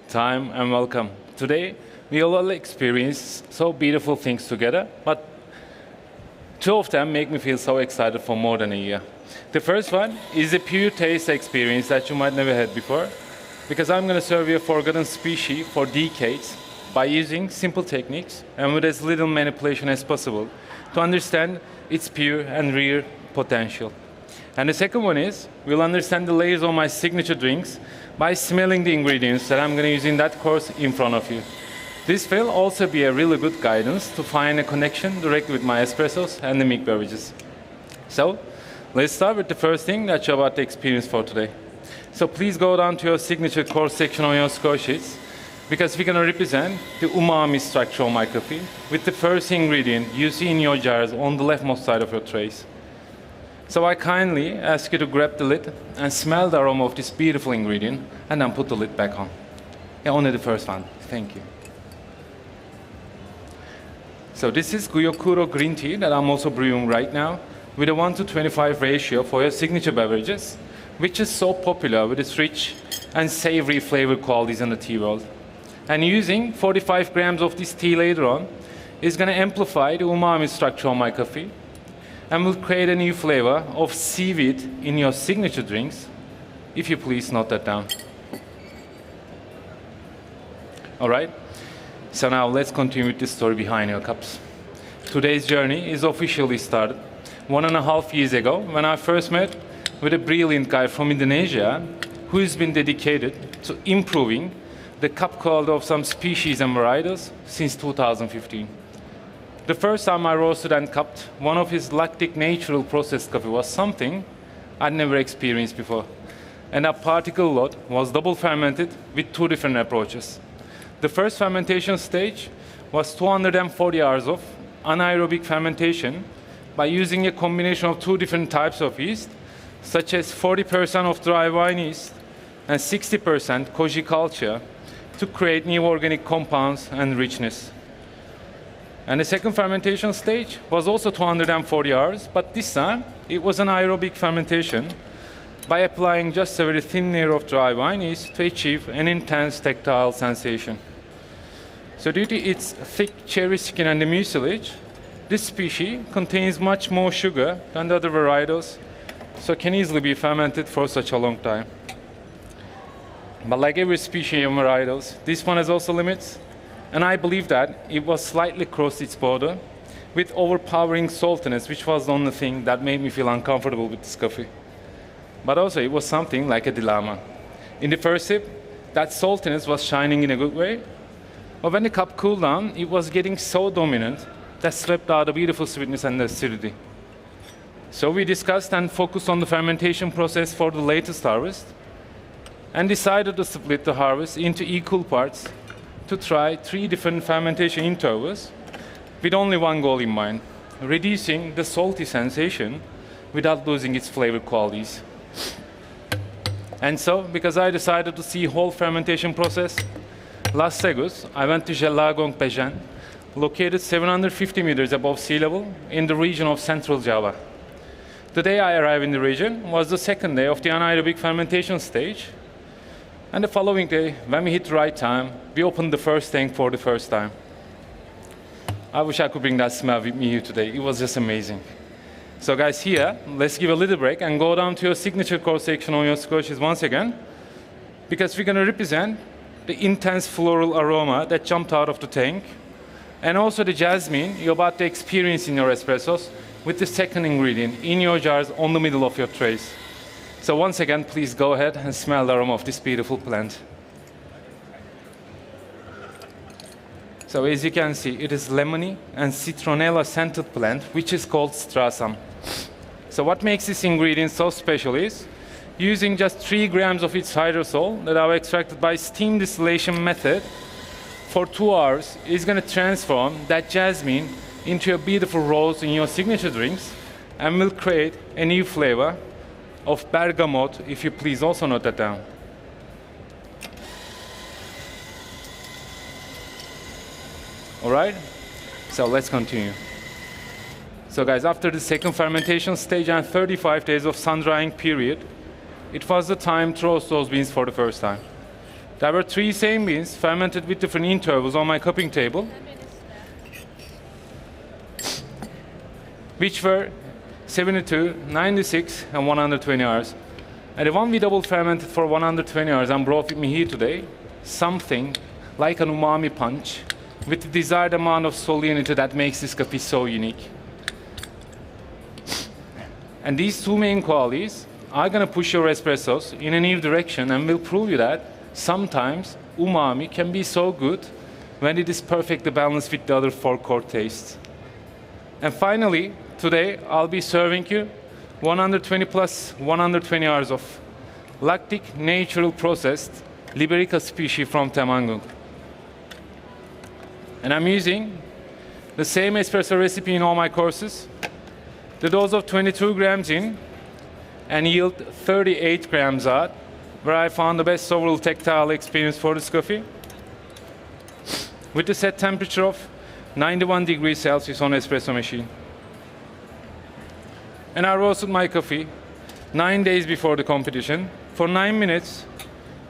time, and welcome. Today, we all experience so beautiful things together, but two of them make me feel so excited for more than a year. The first one is a pure taste experience that you might never had before, because I'm going to serve you a forgotten species for decades by using simple techniques and with as little manipulation as possible to understand its pure and rare potential. And the second one is, we'll understand the layers of my signature drinks by smelling the ingredients that I'm going to use in that course in front of you. This will also be a really good guidance to find a connection directly with my espressos and the milk beverages. So, let's start with the first thing that you're about to experience for today. So please go down to your signature course section on your score sheets, because we're going to represent the umami structure of my coffee with the first ingredient you see in your jars on the leftmost side of your trays. So I kindly ask you to grab the lid and smell the aroma of this beautiful ingredient, and then put the lid back on. Yeah, only the first one. Thank you. So this is Gyokuro green tea that I'm also brewing right now with a 1:25 ratio for your signature beverages, which is so popular with its rich and savory flavor qualities in the tea world. And using 45 grams of this tea later on is going to amplify the umami structure of my coffee and will create a new flavor of seaweed in your signature drinks, if you please note that down. All right, so now let's continue with the story behind your cups. Today's journey is officially started 1.5 years ago when I first met with a brilliant guy from Indonesia who has been dedicated to improving the cup quality of some species and varietals since 2015. The first time I roasted and cupped one of his lactic natural processed coffee was something I'd never experienced before. And that particle lot was double fermented with two different approaches. The first fermentation stage was 240 hours of anaerobic fermentation by using a combination of two different types of yeast, such as 40% of dry wine yeast and 60% koji culture, to create new organic compounds and richness. And the second fermentation stage was also 240 hours, but this time it was an aerobic fermentation by applying just a very thin layer of dry wine yeast to achieve an intense tactile sensation. So due to its thick cherry skin and the mucilage, this species contains much more sugar than the other varietals, so can easily be fermented for such a long time. But like every species of varietals, this one has also limits, and I believe that it was slightly crossed its border with overpowering saltiness, which was the only thing that made me feel uncomfortable with this coffee. But also it was something like a dilemma. In the first sip, that saltiness was shining in a good way, but when the cup cooled down, it was getting so dominant that swept out the beautiful sweetness and the acidity. So we discussed and focused on the fermentation process for the latest harvest, and decided to split the harvest into equal parts to try 3 different fermentation intervals with only one goal in mind: reducing the salty sensation without losing its flavor qualities. And so, because I decided to see whole fermentation process, last August, I went to Jelagong Pejan, located 750 meters above sea level in the region of Central Java. The day I arrived in the region was the second day of the anaerobic fermentation stage, and the following day, when we hit the right time, we opened the first tank for the first time. I wish I could bring that smell with me here today. It was just amazing. So guys, here, let's give a little break and go down to your signature course section on your scotches once again, because we're going to represent the intense floral aroma that jumped out of the tank, and also the jasmine you're about to experience in your espressos with the second ingredient in your jars on the middle of your trays. So once again, please go ahead and smell the aroma of this beautiful plant. So as you can see, it is lemony and citronella scented plant, which is called strasam. So what makes this ingredient so special is using just 3 grams of its hydrosol that I've extracted by steam distillation method for 2 hours is going to transform that jasmine into a beautiful rose in your signature drinks and will create a new flavor of bergamot, if you please also note that down. All right, so let's continue. So guys, after the second fermentation stage and 35 days of sun drying period, it was the time to roast those beans for the first time. There were 3 same beans fermented with different intervals on my cupping table, which were 72, 96, and 120 hours. And the one we double fermented for 120 hours and brought with me here today, something like an umami punch with the desired amount of salinity that makes this coffee so unique. And these 2 main qualities are going to push your espressos in a new direction and will prove you that sometimes umami can be so good when it is perfectly balanced with the other 4 core tastes. And finally, today I'll be serving you 120 plus 120 hours of lactic natural processed Liberica species from Temanggung. And I'm using the same espresso recipe in all my courses. The dose of 22 grams in and yield 38 grams out, where I found the best overall tactile experience for this coffee. With the set temperature of 91 degrees Celsius on espresso machine. And I roasted my coffee 9 days before the competition for 9 minutes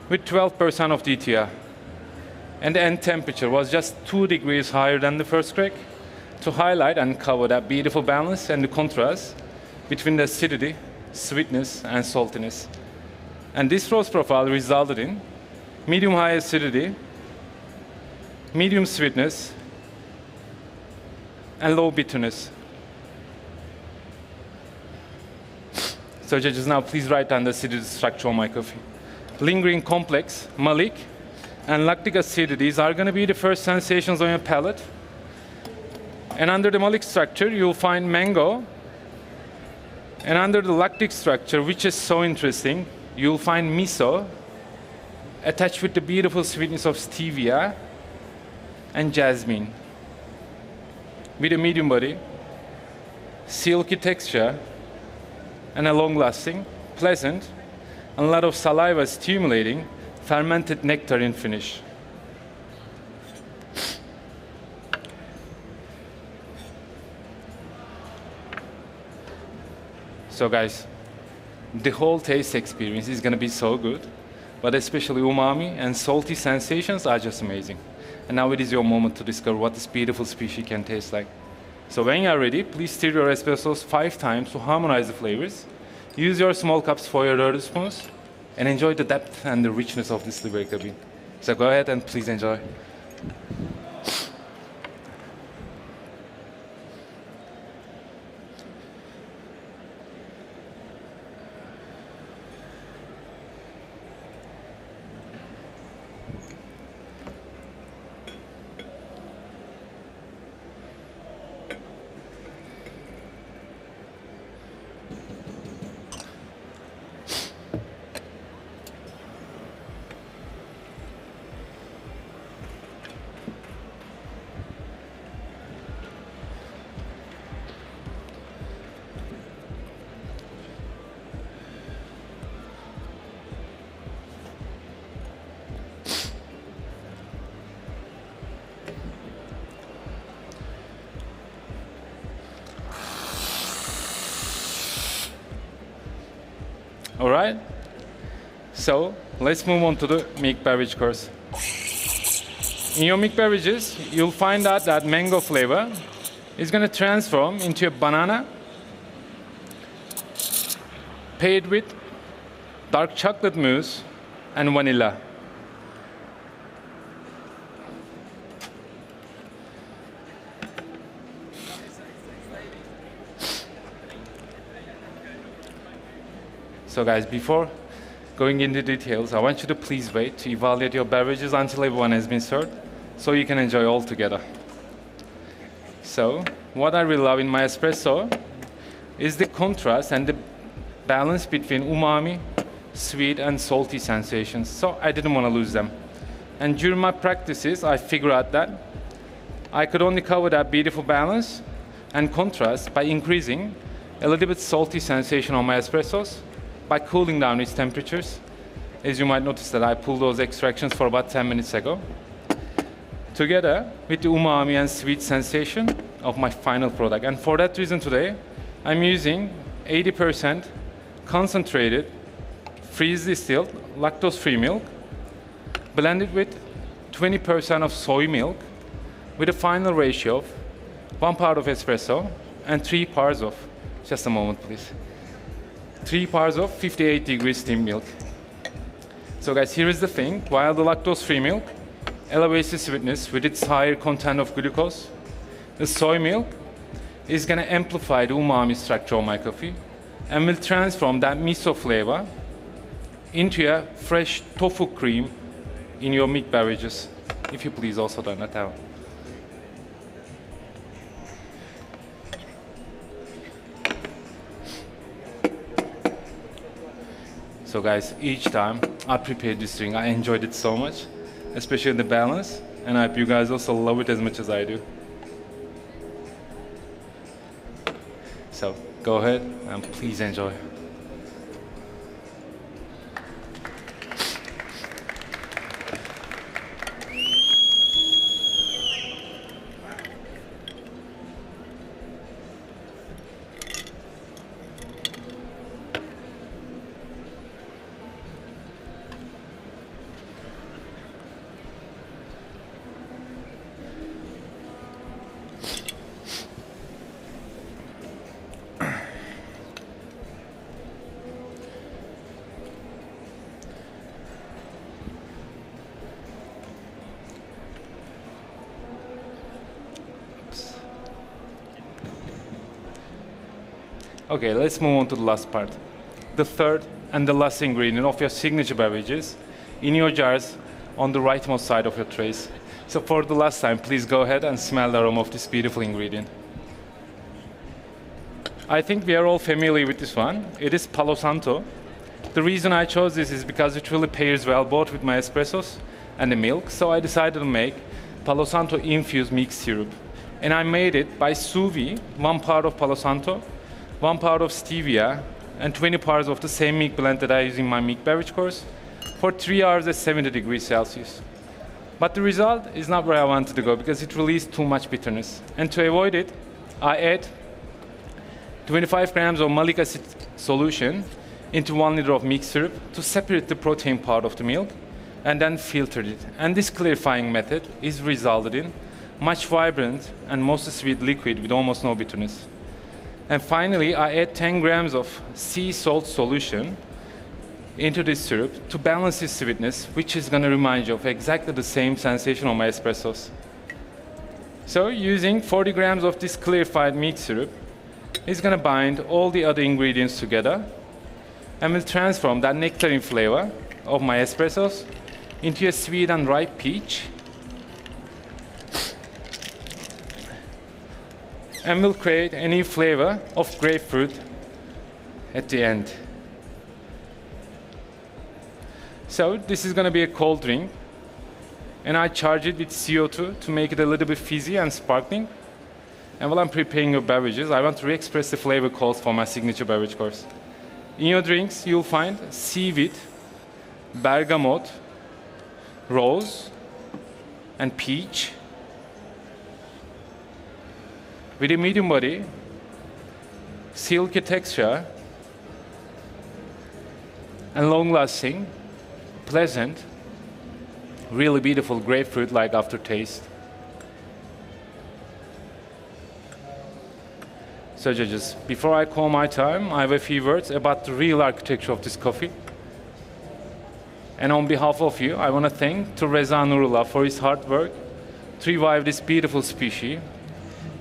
with 12% of DTR. And the end temperature was just 2 degrees higher than the first crack to highlight and cover that beautiful balance and the contrast between the acidity, sweetness, and saltiness. And this roast profile resulted in medium high acidity, medium sweetness, and low bitterness. So judges, now please write down the acidity structure on my coffee. Lingering complex, malic, and lactic acidities are going to be the first sensations on your palate. And under the malic structure, you'll find mango. And under the lactic structure, which is so interesting, you'll find miso attached with the beautiful sweetness of stevia and jasmine. With a medium body, silky texture, and a long-lasting, pleasant, and a lot of saliva-stimulating fermented nectarine finish. So guys, the whole taste experience is going to be so good, but especially umami and salty sensations are just amazing. And now it is your moment to discover what this beautiful species can taste like. So when you are ready, please stir your espressos 5 times to harmonize the flavors. Use your small cups for your dirty spoons, and enjoy the depth and the richness of this Liberica bean. So go ahead and please enjoy. All right, so let's move on to the milk beverage course. In your milk beverages, you'll find out that mango flavor is going to transform into a banana paired with dark chocolate mousse and vanilla. So guys, before going into details, I want you to please wait to evaluate your beverages until everyone has been served, so you can enjoy all together. So, what I really love in my espresso is the contrast and the balance between umami, sweet and salty sensations. So I didn't want to lose them. And during my practices, I figured out that I could only cover that beautiful balance and contrast by increasing a little bit salty sensation on my espressos, by cooling down its temperatures. As you might notice that I pulled those extractions for about 10 minutes ago. Together with the umami and sweet sensation of my final product. And for that reason today, I'm using 80% concentrated, freeze distilled, lactose-free milk, blended with 20% of soy milk with a final ratio of 1 part of espresso and 3 parts of, just a moment please, 3 parts of 58 degrees steamed milk. So guys, here is the thing. While the lactose-free milk elevates the sweetness with its higher content of glucose, the soy milk is going to amplify the umami structure of my coffee and will transform that miso flavor into a fresh tofu cream in your milk beverages. If you please also turn that down. So guys, each time I prepared this drink, I enjoyed it so much, especially the balance, and I hope you guys also love it as much as I do. So go ahead and please enjoy. Okay, let's move on to the last part. The third and the last ingredient of your signature beverages in your jars on the rightmost side of your trays. So for the last time, please go ahead and smell the aroma of this beautiful ingredient. I think we are all familiar with this one. It is Palo Santo. The reason I chose this is because it really pairs well both with my espressos and the milk. So I decided to make Palo Santo infused milk syrup. And I made it by sous vide, 1 part of Palo Santo, 1 part of stevia, and 20 parts of the same milk blend that I use in my milk beverage course for 3 hours at 70 degrees Celsius. But the result is not where I wanted to go because it released too much bitterness. And to avoid it, I add 25 grams of malic acid solution into 1 liter of milk syrup to separate the protein part of the milk and then filtered it. And this clarifying method is resulted in much vibrant and mostly sweet liquid with almost no bitterness. And finally, I add 10 grams of sea salt solution into this syrup to balance this sweetness, which is going to remind you of exactly the same sensation of my espressos. So using 40 grams of this clarified milk syrup is going to bind all the other ingredients together and will transform that nectarine flavor of my espressos into a sweet and ripe peach, and will create a new flavor of grapefruit at the end. So this is going to be a cold drink, and I charge it with CO2 to make it a little bit fizzy and sparkling. And while I'm preparing your beverages, I want to re-express the flavor calls for my signature beverage course. In your drinks, you'll find seaweed, bergamot, rose, and peach, with a medium body, silky texture, and long-lasting, pleasant, really beautiful grapefruit-like aftertaste. So judges, before I call my time, I have a few words about the real architecture of this coffee. And on behalf of you, I want to thank Reza Nurullah for his hard work to revive this beautiful species.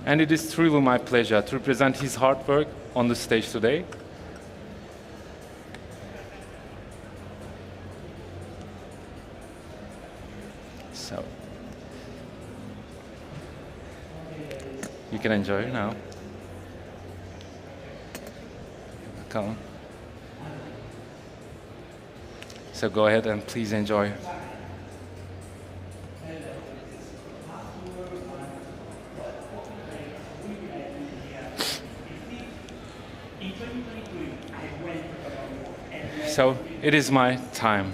And it is truly my pleasure to represent his hard work on the stage today. So, you can enjoy it now. Come. So go ahead and please enjoy. So it is my time.